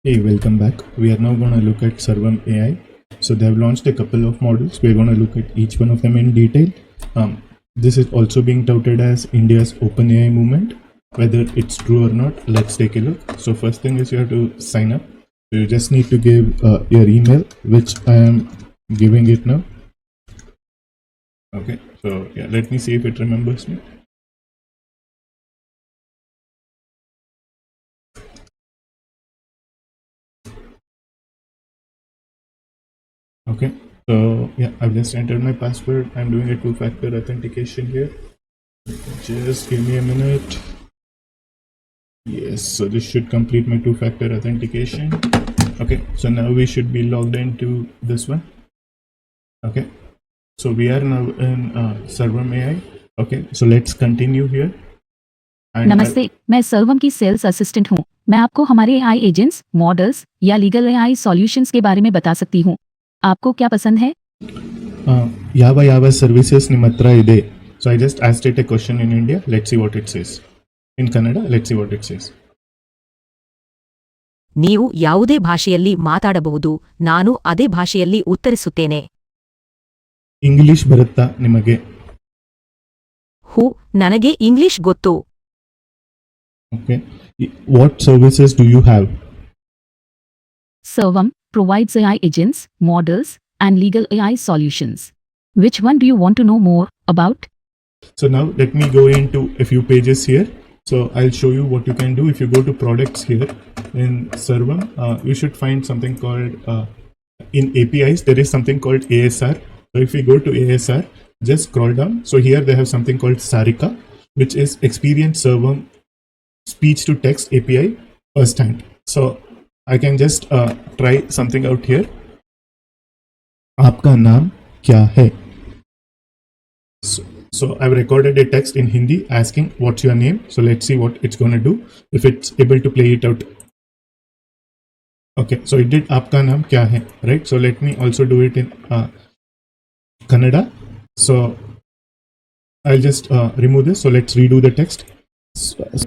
Hey, welcome back. We are now going to look at Sarvam AI. So they have launched a couple of models. We're going to look at each one of them in detail. This is also being touted as India's OpenAI movement. Whether it's true or not, let's take a look. So first thing is you have to sign up. So you just need to give your email, which I am giving it now. Okay, so yeah, let me see if it remembers me. Okay, so yeah, I've just entered my password. I'm doing a two-factor authentication here. Just give me a minute. Yes, so this should complete my two-factor authentication. Okay, so now we should be logged into this one. Okay, so we are now in Sarvam AI. Okay, so let's continue here. नमस्ते, मैं सर्वम की sales assistant हूँ। मैं आपको हमारे AI agents, models या legal AI solutions के बारे में बता सकती हूँ। आपको क्या पसंद है? ಯಾವ ಸರ್ವಿಸಸ್ ನಿಮ್ಮ ಹತ್ರ ಇದೆ. So I just asked it a question in India. Let's see what it says. In Kannada, let's see what it says. ನೀವು ಯಾವುದೇ ಭಾಷೆಯಲ್ಲಿ ಮಾತಾಡಬಹುದು, ನಾನು ಅದೇ ಭಾಷೆಯಲ್ಲಿ ಉತ್ತರಿಸುತ್ತೇನೆ. ಇಂಗ್ಲಿಷ್ ಬರುತ್ತಾ ನಿಮಗೆ? ಹೂ, ನನಗೆ ಇಂಗ್ಲಿಷ್ ಗೊತ್ತು. Okay. What services do you have? Sarvam provides AI agents, models, and legal AI solutions. Which one do you want to know more about? So now let me go into a few pages here. So I'll show you what you can do. If you go to products here in Sarvam, you should find something called in APIs there is something called ASR. So if we go to ASR, just scroll down. So here they have something called Saarika, which is Experience Sarvam speech to text API first hand. So I can just try something out here. आपका नाम क्या है? So I've recorded a text in Hindi asking what's your name. So let's see what it's going to do if it's able to play it out. Okay, so it did आपका नाम क्या है, right? So let me also do it in Kannada. So I'll just remove this. So let's redo the text.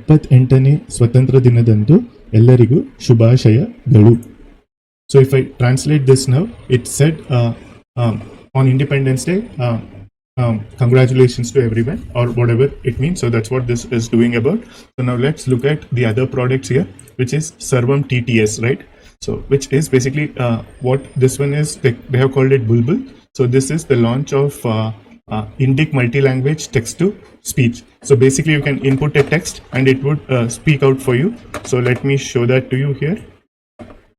28ನೇ ಸ್ವತಂತ್ರ ದಿನದಂದು ಎಲ್ಲರಿಗೂ ಶುಭಾಶಯಗಳು. So if I translate this now, it said on Independence Day, congratulations to everyone, or whatever it means. So that's what this is doing about. So now let's look at the other products here, which is Sarvam TTS, right? So which is basically what this one is. They have called it Bulbul. So this is the launch of Indic multi-language text to speech. So basically you can input a text and it would speak out for you. So let me show that to you here.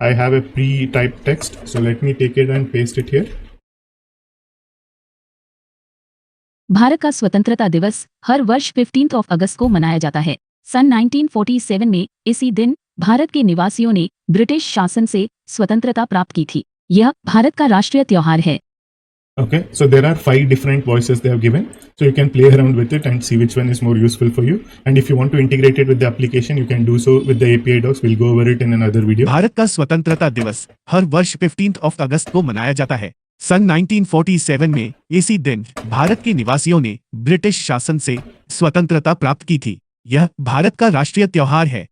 I have a pre-typed text. So let me take it and paste it here. Bharat का स्वतंत्रता दिवस हर वर्ष 15 अगस्त को मनाया जाता है। सन 1947 में इसी दिन भारत के निवासियों ने ब्रिटिश शासन से स्वतंत्रता प्राप्त की थी। यह भारत का राष्ट्रीय त्योहार है। Okay, so there are 5 different voices they have given. So you can play around with it and see which one is more useful for you. And if you want to integrate it with the application, you can do so with the API docs. We'll go over it in another video. Bharat का स्वतंत्रता दिवस हर वर्ष 15 अगस्त को मनाया जाता है। सन 1947 में इसी दिन भारत के निवासियों ने ब्रिटिश शासन से स्वतंत्रता प्राप्त की थी। यह भारत का राष्ट्रीय त्योहार है।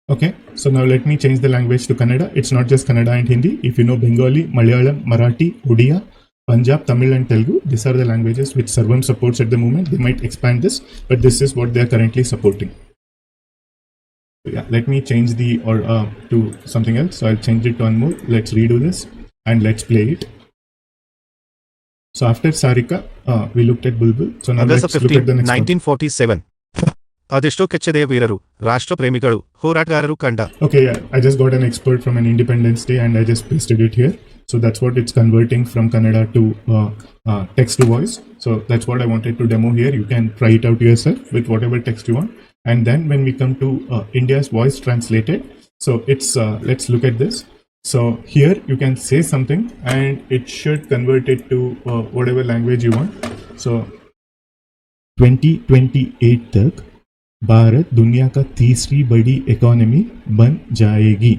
Okay, so now let me change the language to Kannada. It's not just Kannada and Hindi. If you know Bengali, Malayalam, Marathi, Odia, Punjab, Tamil and Telugu, these are the languages which Sarvam supports at the moment. They might expand this, but this is what they are currently supporting. So yeah, let me change the to something else. So I'll change it to one more. Let's redo this and let's play it. So after Saarika, we looked at Bulbul. So now August let's look at the next 1947 ಅದೆಷ್ಟೋ ಕೆಚ್ಚೆದೆಯ ವೀರರು, ರಾಷ್ಟ್ರ ಪ್ರೇಮಿಗಳು, ಹೋರಾಟಗಾರರು ಕಂಡ. Okay, yeah, I just got an expert from an Independence Day and I just pasted it here. So that's what it's converting from Kannada to text to voice. So that's what I wanted to demo here. You can try it out yourself with whatever text you want. And then when we come to India's voice translated, so it's let's look at this. So here you can say something and it should convert it to whatever language you want. So 2028 तक भारत दुनिया का तीसरी बड़ी economy बन जाएगी.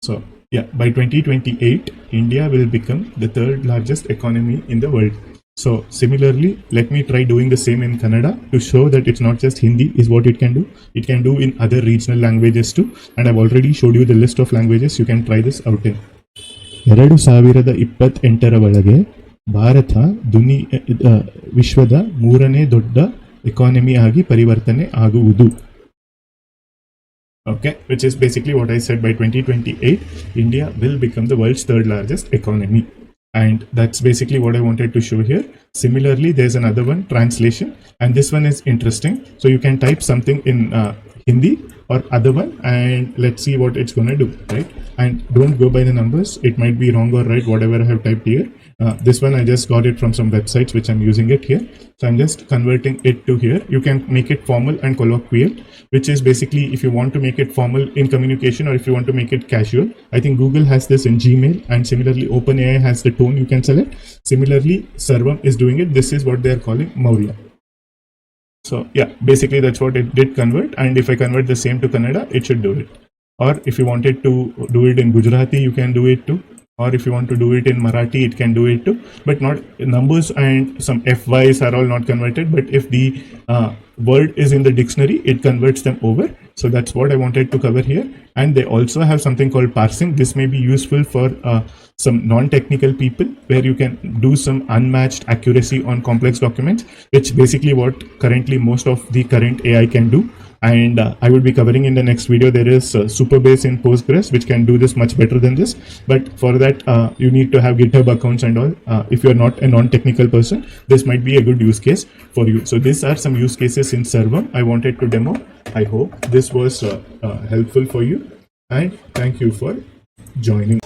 So yeah, by 2028, India will become the third largest economy in the world. So similarly, let me try doing the same in Kannada to show that it's not just Hindi is what it can do. It can do in other regional languages too. And I've already showed you the list of languages. You can try this out in. 2028ರ ಒಳಗೆ ಭಾರತ ವಿಶ್ವದ 3ನೇ ದೊಡ್ಡ economy ಆಗಿ ಪರಿವರ್ತನೆ ಆಗುವುದು. Okay, which is basically what I said. By 2028, India will become the world's 3rd largest economy. And that's basically what I wanted to show here. Similarly, there's another one, translation. And this one is interesting. So you can type something in Hindi or other one, and let's see what it's going to do, right? And don't go by the numbers. It might be wrong or right, whatever I have typed here. This one I just got it from some websites which I'm using it here. So I'm just converting it to here. You can make it formal and colloquial, which is basically if you want to make it formal in communication or if you want to make it casual. I think Google has this in Gmail, and similarly OpenAI has the tone you can select. Similarly, Sarvam is doing it. This is what they are calling Mayura. So yeah, basically that's what it did convert. And if I convert the same to Kannada, it should do it. Or if you wanted to do it in Gujarati, you can do it too. Or if you want to do it in Marathi, it can do it too. But not numbers and some FYs are all not converted. But if the word is in the dictionary, it converts them over. So that's what I wanted to cover here. And they also have something called parsing. This may be useful for some non-technical people, where you can do some unmatched accuracy on complex documents, which basically what currently most of the current AI can do. And I will be covering in the next video. There is Superbase in Postgres which can do this much better than this, but for that you need to have GitHub accounts and all. If you are not a non-technical person, this might be a good use case for you. So these are some use cases in Sarvam I wanted to demo. I hope this was helpful for you, and thank you for joining.